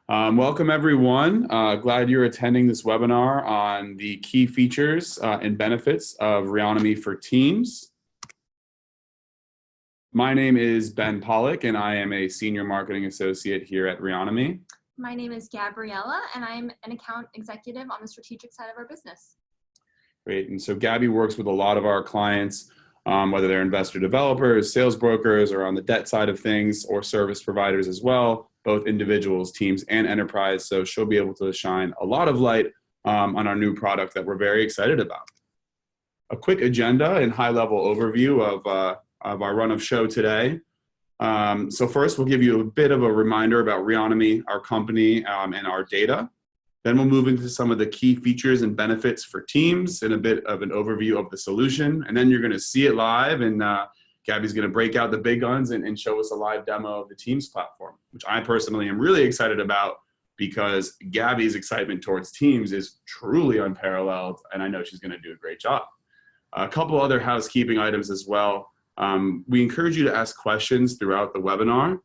Welcome everyone. Glad you're attending this webinar on the key features and benefits of Reonomy for Teams. My name is Ben Pollock and I am a Senior Marketing Associate here at Reonomy. My name is Gabriella and I'm an account executive on the strategic side of our business. Great, and so Gabby works with a lot of our clients, whether they're investor developers, sales brokers, or on the debt side of things, or service providers as well, both individuals, teams, and enterprise. So she'll be able to shine a lot of light on our new product that we're very excited about. A quick agenda and high-level overview of our run of show today. So first, we'll give you a bit of a reminder about Reonomy, our company, and our data. Then we'll move into some of the key features and benefits for Teams and a bit of an overview of the solution. And then you're going to see it live, and Gabby's going to break out the big guns and show us a live demo of the Teams platform, which I personally am really excited about because Gabby's excitement towards Teams is truly unparalleled, and I know she's going to do a great job. A couple other housekeeping items as well. We encourage you to ask questions throughout the webinar.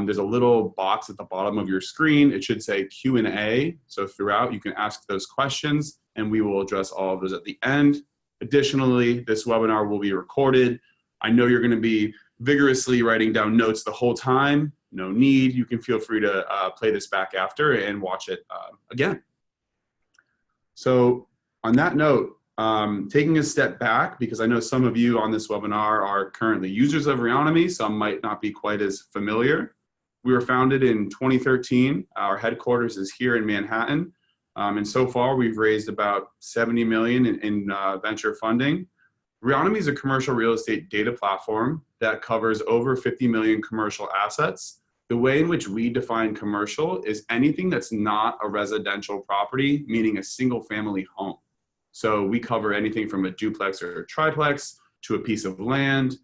There's a little box at the bottom of your screen. It should say Q&A. So throughout, you can ask those questions, and we will address all of those at the end. Additionally, this webinar will be recorded. I know you're going to be vigorously writing down notes the whole time. No need. You can feel free to play this back after and watch it again. So on that note, taking a step back, because I know some of you on this webinar are currently users of Reonomy, some might not be quite as familiar. We were founded in 2013. Our headquarters is here in Manhattan. And so far, we've raised about $70 million in venture funding. Reonomy is a commercial real estate data platform that covers over 50 million commercial assets. The way in which we define commercial is anything that's not a residential property, meaning a single family home. So we cover anything from a duplex or a triplex to a piece of land.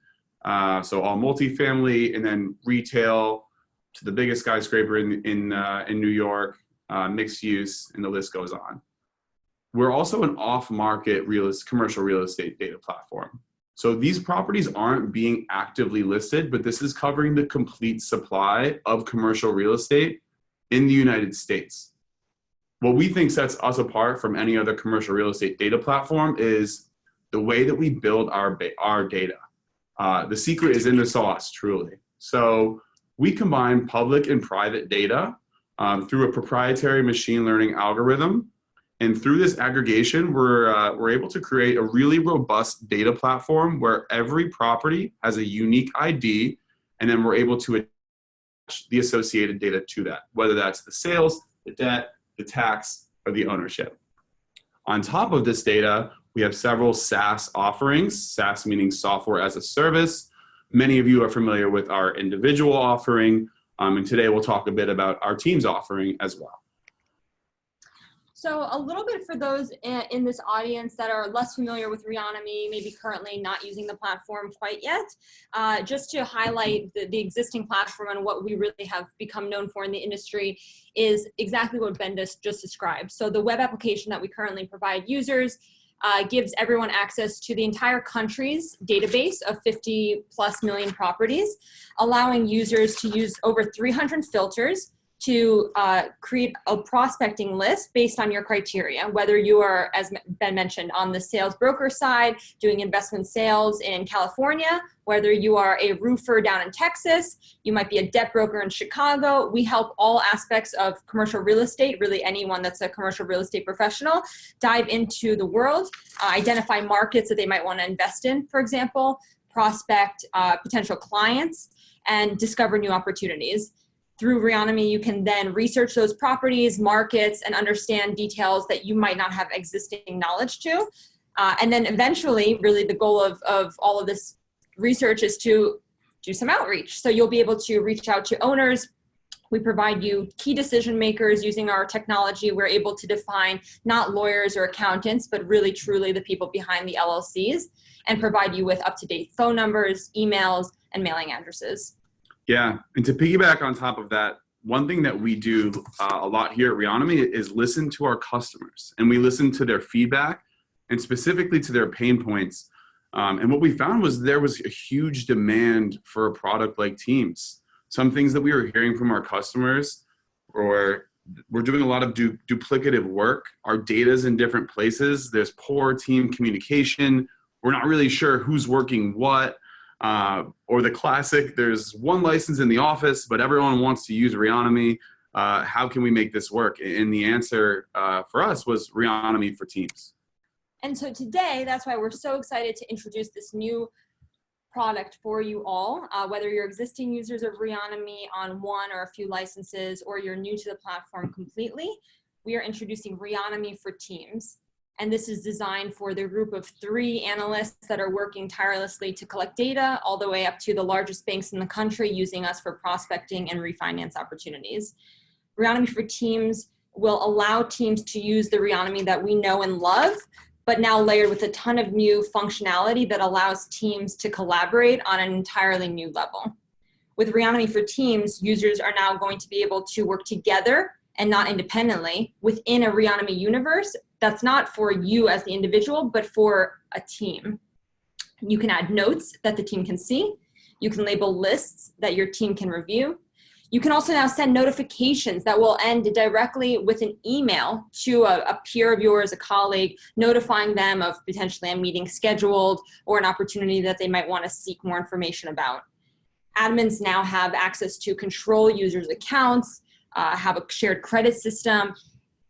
So all multifamily, and then retail to the biggest skyscraper in New York, mixed use, and the list goes on. We're also an off-market commercial real estate data platform. So these properties aren't being actively listed, but this is covering the complete supply of commercial real estate in the United States. What we think sets us apart from any other commercial real estate data platform is the way that we build our data. The secret is in the sauce, truly. So we combine public and private data through a proprietary machine learning algorithm. And through this aggregation, we're able to create a really robust data platform where every property has a unique ID, and then we're able to attach the associated data to that, whether that's the sales, the debt, the tax, or the ownership. On top of this data, we have several SaaS offerings, SaaS meaning software as a service. Many of you are familiar with our individual offering, and today we'll talk a bit about our Teams offering as well. So a little bit for those in this audience that are less familiar with Reonomy, maybe currently not using the platform quite yet, just to highlight the existing platform and what we really have become known for in the industry is exactly what Ben just described. So the web application that we currently provide users gives everyone access to the entire country's database of 50+ million properties, allowing users to use over 300 filters to create a prospecting list based on your criteria, whether you are, as Ben mentioned, on the sales broker side, doing investment sales in California, whether you are a roofer down in Texas, you might be a debt broker in Chicago. We help all aspects of commercial real estate, really anyone that's a commercial real estate professional, dive into the world, identify markets that they might want to invest in, for example, prospect potential clients, and discover new opportunities. Through Reonomy, you can then research those properties, markets, and understand details that you might not have existing knowledge to. And then eventually, really the goal of all of this research is to do some outreach. So you'll be able to reach out to owners. We provide you key decision makers using our technology. We're able to define not lawyers or accountants, but really truly the people behind the LLCs, and provide you with up-to-date phone numbers, emails, and mailing addresses. Yeah, and to piggyback on top of that, one thing that we do a lot here at Reonomy is listen to our customers, and we listen to their feedback and specifically to their pain points. And what we found was there was a huge demand for a product like Teams. Some things that we were hearing from our customers or we're doing a lot of duplicative work. Our data's in different places. There's poor team communication. We're not really sure who's working what. Or the classic, there's one license in the office, but everyone wants to use Reonomy. How can we make this work? And the answer for us was Reonomy for Teams. And so today, that's why we're so excited to introduce this new product for you all, whether you're existing users of Reonomy on one or a few licenses, or you're new to the platform completely. We are introducing Reonomy for Teams. And this is designed for the group of 3 analysts that are working tirelessly to collect data, all the way up to the largest banks in the country using us for prospecting and refinance opportunities. Reonomy for Teams will allow teams to use the Reonomy that we know and love, but now layered with a ton of new functionality that allows teams to collaborate on an entirely new level. With Reonomy for Teams, users are now going to be able to work together and not independently within a Reonomy universe that's not for you as the individual, but for a team. You can add notes that the team can see. You can label lists that your team can review. You can also now send notifications that will end directly with an email to a peer of yours, a colleague, notifying them of potentially a meeting scheduled or an opportunity that they might want to seek more information about. Admins now have access to control users' accounts, have a shared credit system,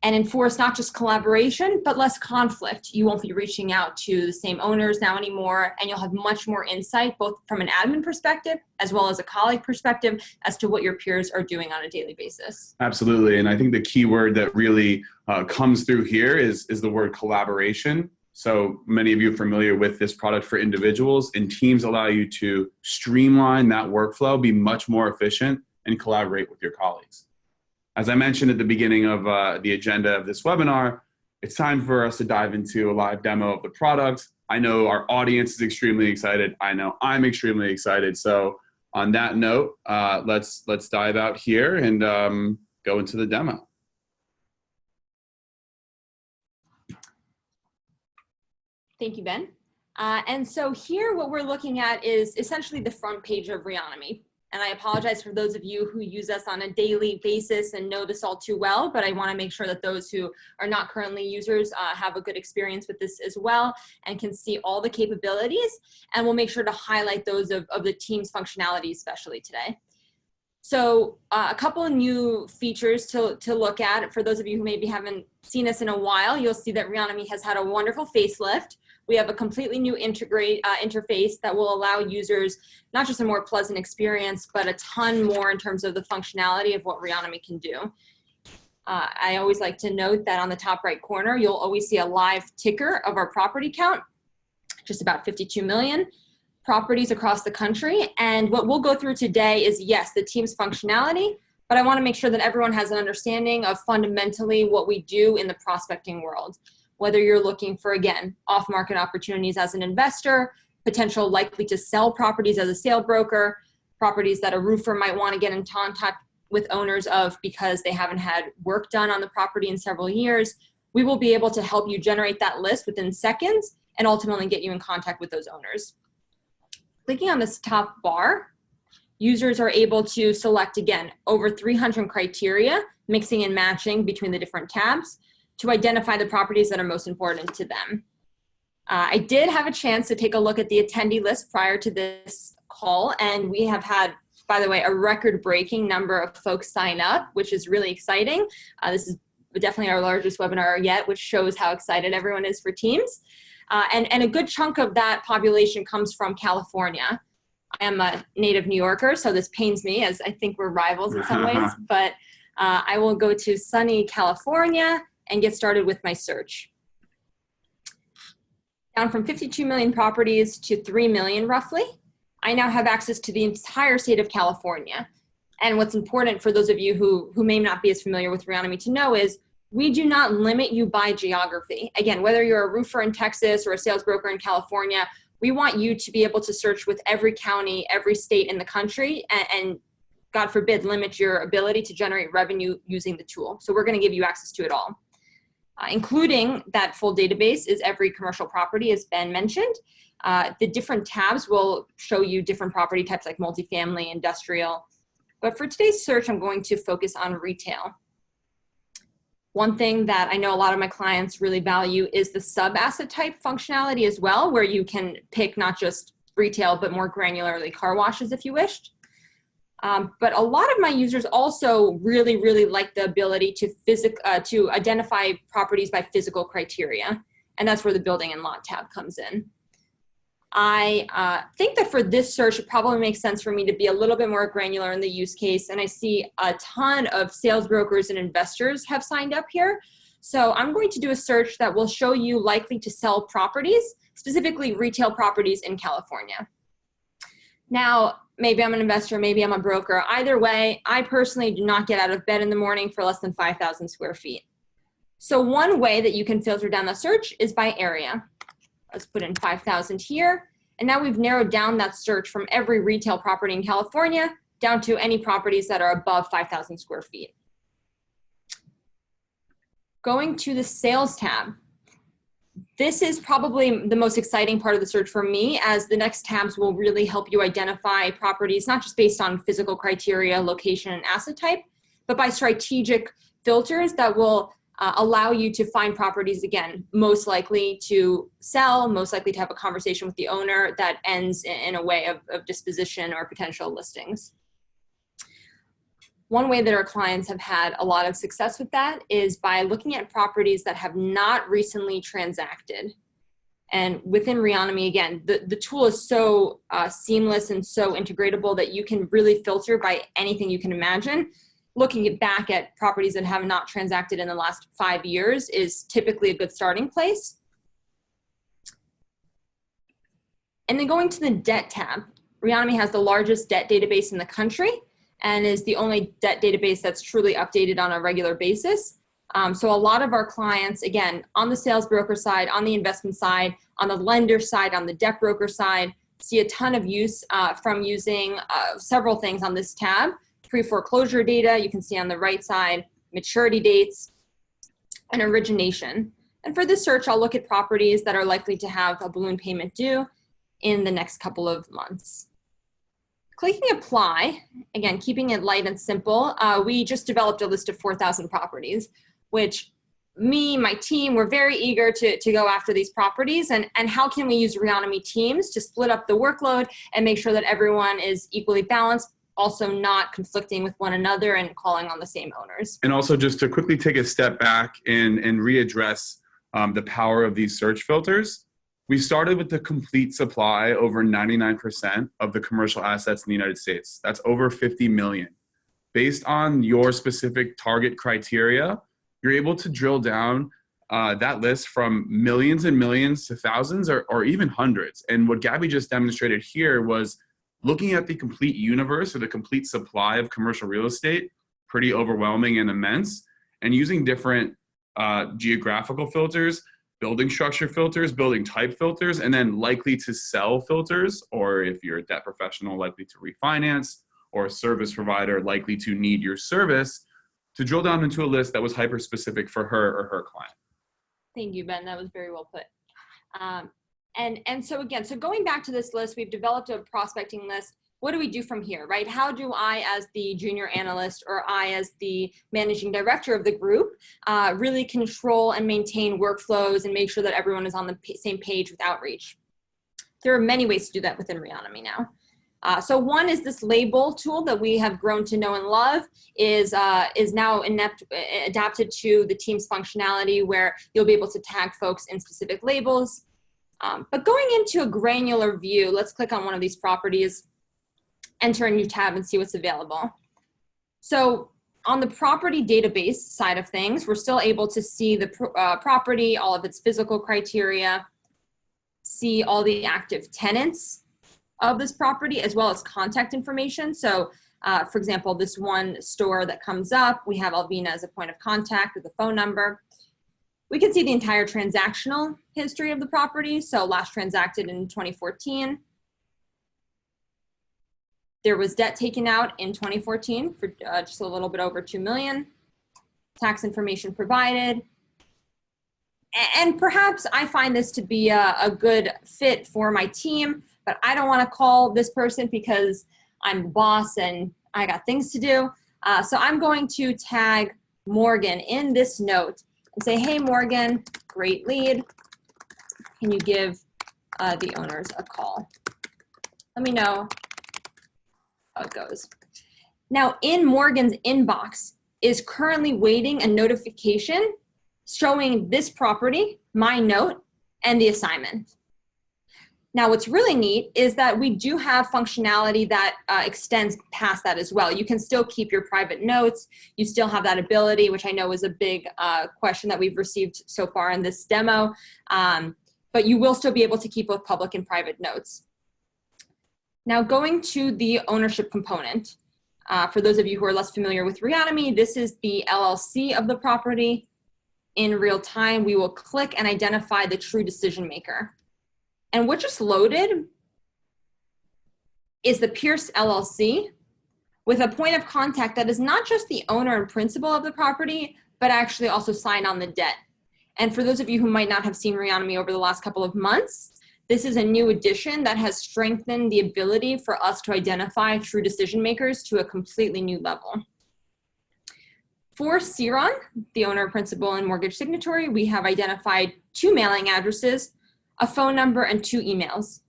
and enforce not just collaboration, but less conflict. You won't be reaching out to the same owners now anymore, and you'll have much more insight, both from an admin perspective, as well as a colleague perspective, as to what your peers are doing on a daily basis. Absolutely, and I think the key word that really comes through here is the word collaboration. So many of you are familiar with this product for individuals, and teams allow you to streamline that workflow, be much more efficient, and collaborate with your colleagues. As I mentioned at the beginning of the agenda of this webinar, it's time for us to dive into a live demo of the product. I know our audience is extremely excited. I know I'm extremely excited. So on that note, let's dive out here and go into the demo. Thank you, Ben. And so here what we're looking at is essentially the front page of Reonomy. And I apologize for those of you who use us on a daily basis and know this all too well, but I want to make sure that those who are not currently users have a good experience with this as well and can see all the capabilities. And we'll make sure to highlight those of the team's functionality, especially today. So a couple of new features to look at. For those of you who maybe haven't seen us in a while, you'll see that Reonomy has had a wonderful facelift. We have a completely new interface that will allow users not just a more pleasant experience, but a ton more in terms of the functionality of what Reonomy can do. I always like to note that on the top right corner, you'll always see a live ticker of our property count, just about 52 million properties across the country. And what we'll go through today is, yes, the team's functionality, but I want to make sure that everyone has an understanding of fundamentally what we do in the prospecting world. Whether you're looking for, again, off-market opportunities as an investor, potential likely to sell properties as a sale broker, properties that a roofer might want to get in contact with owners of because they haven't had work done on the property in several years, we will be able to help you generate that list within seconds and ultimately get you in contact with those owners. Clicking on this top bar, users are able to select, again, over 300 criteria, mixing and matching between the different tabs, to identify the properties that are most important to them. I did have a chance to take a look at the attendee list prior to this call, and we have had, by the way, a record-breaking number of folks sign up, which is really exciting. This is definitely our largest webinar yet, which shows how excited everyone is for Teams. And a good chunk of that population comes from California. I am a native New Yorker, so this pains me, as I think we're rivals in some ways, but I will go to sunny California and get started with my search. Down from 52 million properties to 3 million roughly, I now have access to the entire state of California. And what's important for those of you who may not be as familiar with Reonomy to know is we do not limit you by geography. Again, whether you're a roofer in Texas or a sales broker in California, we want you to be able to search with every county, every state in the country, and God forbid, limit your ability to generate revenue using the tool. So we're going to give you access to it all. Including that full database is every commercial property, as Ben mentioned. The different tabs will show you different property types like multifamily, industrial, But for today's search, I'm going to focus on retail. One thing that I know a lot of my clients really value is the sub-asset type functionality as well, where you can pick not just retail, but more granularly car washes if you wished. But a lot of my users also really like the ability to identify properties by physical criteria. And that's where the building and lot tab comes in. I think that for this search, it probably makes sense for me to be a little bit more granular in the use case. And I see a ton of sales brokers and investors have signed up here. So I'm going to do a search that will show you likely to sell properties, specifically retail properties in California. Now, maybe I'm an investor, maybe I'm a broker. Either way, I personally do not get out of bed in the morning for less than 5,000 square feet. So one way that you can filter down the search is by area. Let's put in 5,000 here. And now we've narrowed down that search from every retail property in California down to any properties that are above 5,000 square feet. Going to the sales tab. This is probably the most exciting part of the search for me, as the next tabs will really help you identify properties, not just based on physical criteria, location, and asset type, but by strategic filters that will allow you to find properties, again, most likely to sell, most likely to have a conversation with the owner that ends in a way of disposition or potential listings. One way that our clients have had a lot of success with that is by looking at properties that have not recently transacted. And within Reonomy, again, the tool is so seamless and so integratable that you can really filter by anything you can imagine. Looking back at properties that have not transacted in the last 5 years is typically a good starting place. And then going to the debt tab, Reonomy has the largest debt database in the country and is the only debt database that's truly updated on a regular basis. So a lot of our clients, again, on the sales broker side, on the investment side, on the lender side, on the debt broker side, see a ton of use from using several things on this tab. Pre-foreclosure data, you can see on the right side, maturity dates, and origination. And for this search, I'll look at properties that are likely to have a balloon payment due in the next couple of months. Clicking apply, again, keeping it light and simple, we just developed a list of 4,000 properties, which my team, we're very eager to go after these properties. And how can we use Reonomy teams to split up the workload and make sure that everyone is equally balanced, also not conflicting with one another and calling on the same owners. And also just to quickly take a step back and readdress the power of these search filters. We started with the complete supply over 99% of the commercial assets in the United States. That's over 50 million. Based on your specific target criteria, you're able to drill down that list from millions and millions to thousands or even hundreds. And what Gabby just demonstrated here was looking at the complete universe or the complete supply of commercial real estate, pretty overwhelming and immense, and using different geographical filters, building structure filters, building type filters, and then likely to sell filters, or if you're a debt professional, likely to refinance, or a service provider likely to need your service, to drill down into a list that was hyper-specific for her or her client. Thank you, Ben. That was very well put. And so again, so going back to this list, we've developed a prospecting list. What do we do from here, right? How do I, as the junior analyst, or I, as the managing director of the group, really control and maintain workflows and make sure that everyone is on the same page with outreach? There are many ways to do that within Reonomy now. So one is this label tool that we have grown to know and love is now adapted to the Teams functionality, where you'll be able to tag folks in specific labels. But going into a granular view, let's click on one of these properties, enter a new tab, and see what's available. So on the property database side of things, we're still able to see the property, all of its physical criteria, see all the active tenants of this property, as well as contact information. So for example, this one store that comes up, we have Alvina as a point of contact with a phone number. We can see the entire transactional history of the property. So last transacted in 2014. There was debt taken out in 2014 for just a little bit over 2 million. Tax information provided. And perhaps I find this to be a good fit for my team, but I don't want to call this person because I'm the boss and I got things to do. So I'm going to tag Morgan in this note and say, hey, Morgan, great lead. Can you give the owners a call? Let me know how it goes. Now, in Morgan's inbox is currently waiting a notification showing this property, my note, and the assignment. Now, what's really neat is that we do have functionality that extends past that as well. You can still keep your private notes. You still have that ability, which I know is a big question that we've received so far in this demo. But you will still be able to keep both public and private notes. Now, going to the ownership component. For those of you who are less familiar with Reonomy, this is the LLC of the property. In real time, we will click and identify the true decision maker. And what just loaded is the Pierce LLC with a point of contact that is not just the owner and principal of the property, but actually also signed on the debt. And for those of you who might not have seen Reonomy over the last couple of months, this is a new addition that has strengthened the ability for us to identify true decision makers to a completely new level. For Ciron, the owner, principal, and mortgage signatory, we have identified 2 mailing addresses, a phone number, and 2 emails.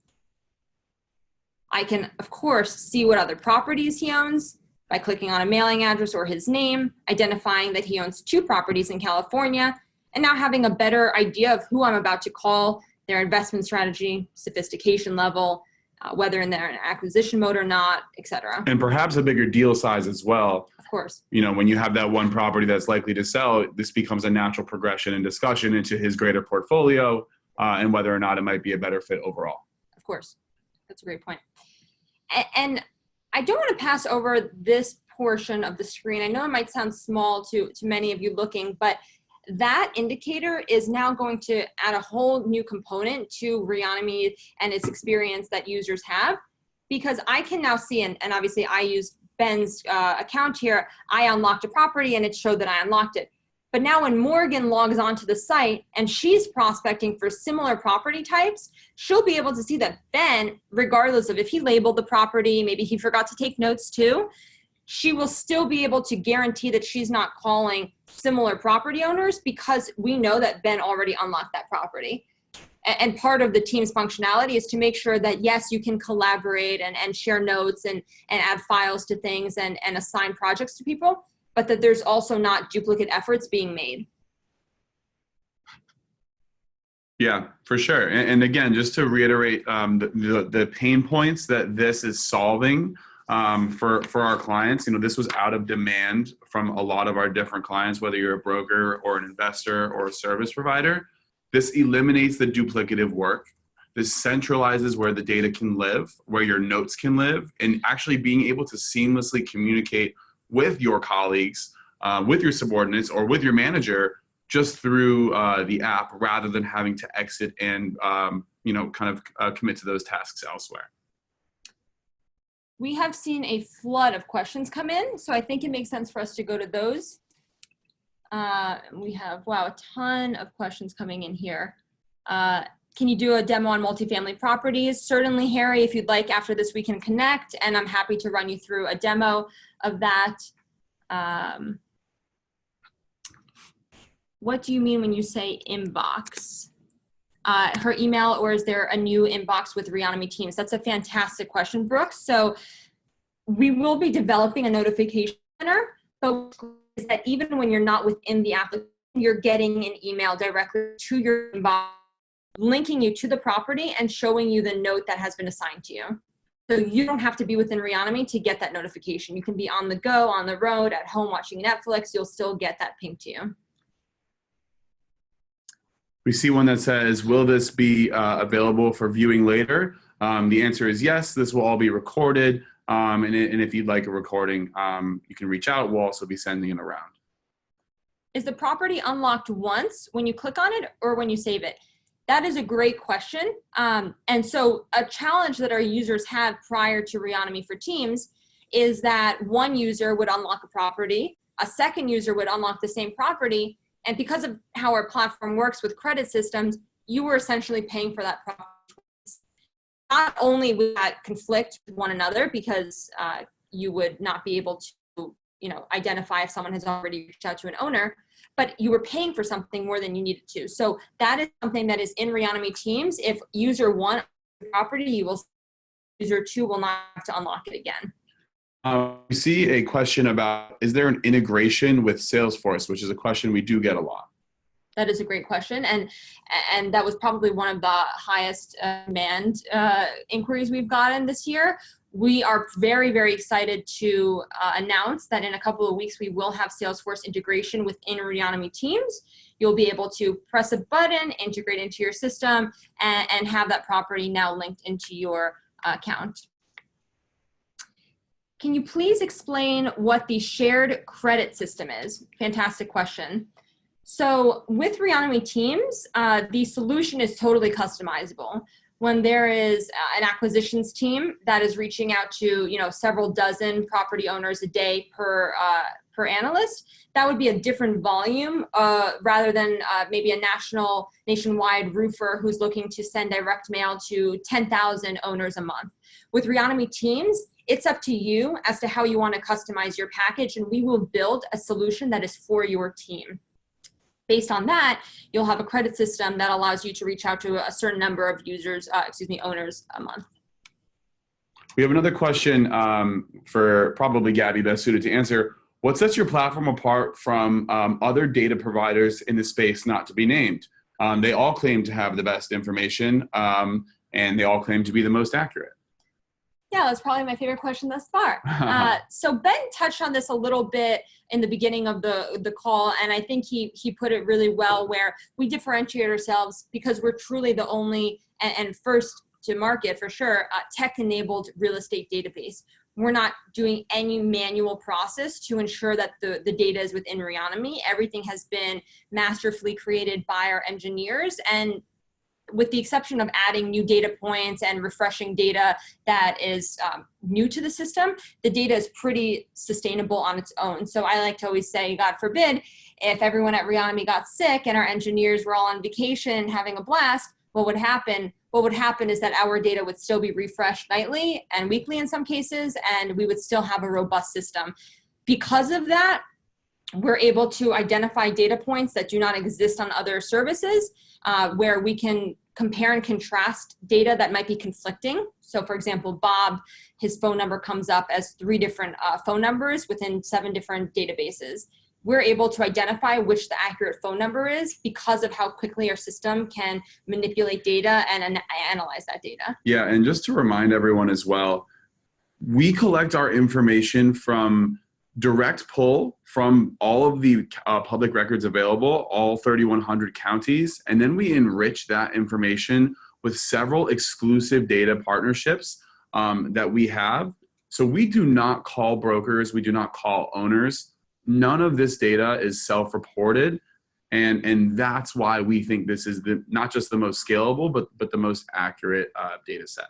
I can, of course, see what other properties he owns by clicking on a mailing address or his name, identifying that he owns 2 properties in California, and now having a better idea of who I'm about to call, their investment strategy, sophistication level, whether they're in acquisition mode or not, et cetera. And perhaps a bigger deal size as well. Of course. You know, when you have that one property that's likely to sell, this becomes a natural progression and discussion into his greater portfolio and whether or not it might be a better fit overall. Of course. That's a great point. And I don't want to pass over this portion of the screen. I know it might sound small to many of you looking, but that indicator is now going to add a whole new component to Reonomy and its experience that users have, because I can now see, and obviously I used Ben's account here, I unlocked a property and it showed that I unlocked it. But now when Morgan logs onto the site and she's prospecting for similar property types, she'll be able to see that Ben, regardless of if he labeled the property, maybe he forgot to take notes too, she will still be able to guarantee that she's not calling similar property owners because we know that Ben already unlocked that property. And part of the team's functionality is to make sure that, yes, you can collaborate and share notes and add files to things and assign projects to people, but that there's also not duplicate efforts being made. Yeah, for sure. And again, just to reiterate the pain points that this is solving for our clients, you know, this was out of demand from a lot of our different clients, whether you're a broker or an investor or a service provider. This eliminates the duplicative work. This centralizes where the data can live, where your notes can live, and actually being able to seamlessly communicate with your colleagues, with your subordinates, or with your manager just through the app rather than having to exit and you know, kind of commit to those tasks elsewhere. We have seen a flood of questions come in, so I think it makes sense for us to go to those. We have, wow, a ton of questions coming in here. Can you do a demo on multifamily properties? Certainly, Harry, if you'd like, after this we can connect, and I'm happy to run you through a demo of that. What do you mean when you say inbox? Her email, or is there a new inbox with Reonomy Teams? That's a fantastic question, Brooks. So we will be developing a notification center, but is that even when you're not within the application, you're getting an email directly to your inbox, linking you to the property and showing you the note that has been assigned to you. So you don't have to be within Reonomy to get that notification. You can be on the go, on the road, at home watching Netflix. You'll still get that ping to you. We see one that says, will this be available for viewing later? The answer is yes, this will all be recorded. And if you'd like a recording, you can reach out. We'll also be sending it around. Is the property unlocked once when you click on it or when you save it? That is a great question. And so a challenge that our users have prior to Reonomy for Teams is that one user would unlock a property, a second user would unlock the same property, and because of how our platform works with credit systems, you were essentially paying for that property. Not only would that conflict with one another because you would not be able to, identify if someone has already reached out to an owner, but you were paying for something more than you needed to. So that is something that is in Reonomy Teams. If user 1 property, user 2 will not have to unlock it again. We see a question about, is there an integration with Salesforce, which is a question we do get a lot. That is a great question, and that was probably one of the highest demand inquiries we've gotten this year. We are very, very excited to announce that in a couple of weeks we will have Salesforce integration within Reonomy Teams. You'll be able to press a button, integrate into your system, and have that property now linked into your account. Can you please explain what the shared credit system is? Fantastic question. So with Reonomy Teams, the solution is totally customizable. When there is an acquisitions team that is reaching out to several dozen property owners a day per analyst, that would be a different volume rather than maybe a nationwide roofer who's looking to send direct mail to 10,000 owners a month. With Reonomy Teams, it's up to you as to how you want to customize your package, and we will build a solution that is for your team. Based on that, you'll have a credit system that allows you to reach out to a certain number of owners a month. We have another question for probably Gabby, best suited to answer. What sets your platform apart from other data providers in the space not to be named? They all claim to have the best information, and they all claim to be the most accurate. Yeah, that's probably my favorite question thus far. So Ben touched on this a little bit in the beginning of the call, and I think he put it really well, where we differentiate ourselves because we're truly the only and first to market, for sure, tech-enabled real estate database. We're not doing any manual process to ensure that the data is within Reonomy. Everything has been masterfully created by our engineers, and with the exception of adding new data points and refreshing data that is new to the system, the data is pretty sustainable on its own. So I like to always say, God forbid, if everyone at Reonomy got sick and our engineers were all on vacation having a blast, what would happen? What would happen is that our data would still be refreshed nightly and weekly in some cases, and we would still have a robust system. Because of that, we're able to identify data points that do not exist on other services, where we can compare and contrast data that might be conflicting. So for example, Bob, his phone number comes up as 3 different phone numbers within 7 different databases. We're able to identify which the accurate phone number is because of how quickly our system can manipulate data and analyze that data. Yeah, and just to remind everyone as well, we collect our information from direct pull from all of the public records available, all 3,100 counties, and then we enrich that information with several exclusive data partnerships that we have. So we do not call brokers, we do not call owners. None of this data is self-reported, and that's why we think this is not just the most scalable, but the most accurate data set.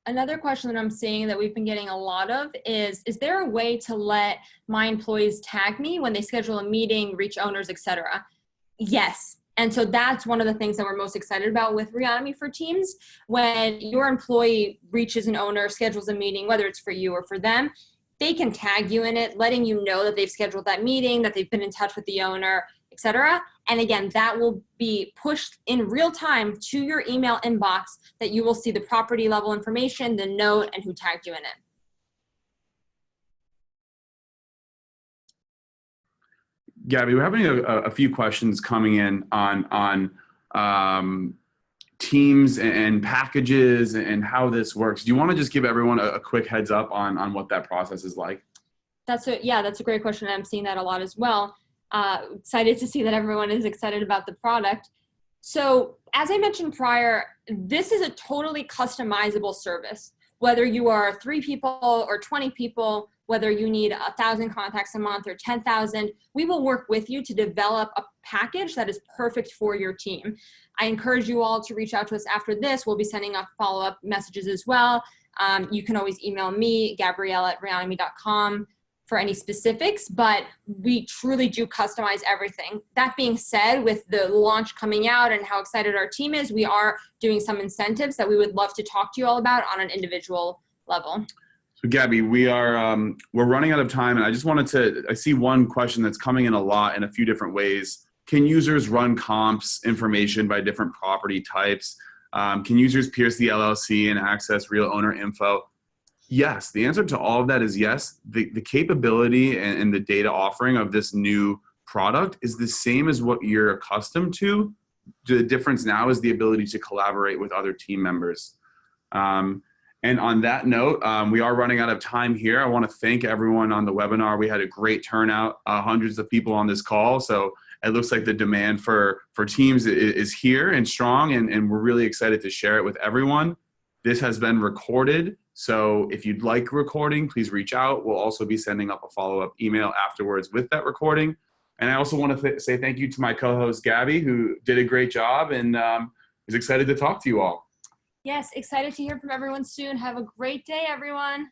Another question that I'm seeing that we've been getting a lot of is there a way to let my employees tag me when they schedule a meeting, reach owners, etc.? Yes. And so that's one of the things that we're most excited about with Reonomy for Teams. When your employee reaches an owner, schedules a meeting, whether it's for you or for them, they can tag you in it, letting you know that they've scheduled that meeting, that they've been in touch with the owner, etc. And again, that will be pushed in real time to your email inbox, that you will see the property level information, the note, and who tagged you in it. Gabby, we're having a few questions coming in on teams and packages and how this works. Do you want to just give everyone a quick heads up on what that process is like? That's a great question. I'm seeing that a lot as well. Excited to see that everyone is excited about the product. So as I mentioned prior, this is a totally customizable service. Whether you are 3 people or 20 people, whether you need 1,000 contacts a month or 10,000, we will work with you to develop a package that is perfect for your team. I encourage you all to reach out to us after this. We'll be sending out follow-up messages as well. You can always email me, Gabrielle@reonomy.com, for any specifics, but we truly do customize everything. That being said, with the launch coming out and how excited our team is, we are doing some incentives that we would love to talk to you all about on an individual level. So Gabby, we're running out of time, and I just wanted to. I see one question that's coming in a lot in a few different ways. Can users run comps information by different property types? Can users pierce the LLC and access real owner info? Yes, the answer to all of that is yes. The capability and the data offering of this new product is the same as what you're accustomed to. The difference now is the ability to collaborate with other team members. And on that note, we are running out of time here. I want to thank everyone on the webinar. We had a great turnout, hundreds of people on this call. So it looks like the demand for Teams is here and strong, and we're really excited to share it with everyone. This has been recorded. So if you'd like recording, please reach out. We'll also be sending up a follow-up email afterwards with that recording. And I also want to say thank you to my co-host, Gabby, who did a great job and is excited to talk to you all. Yes, excited to hear from everyone soon. Have a great day, everyone.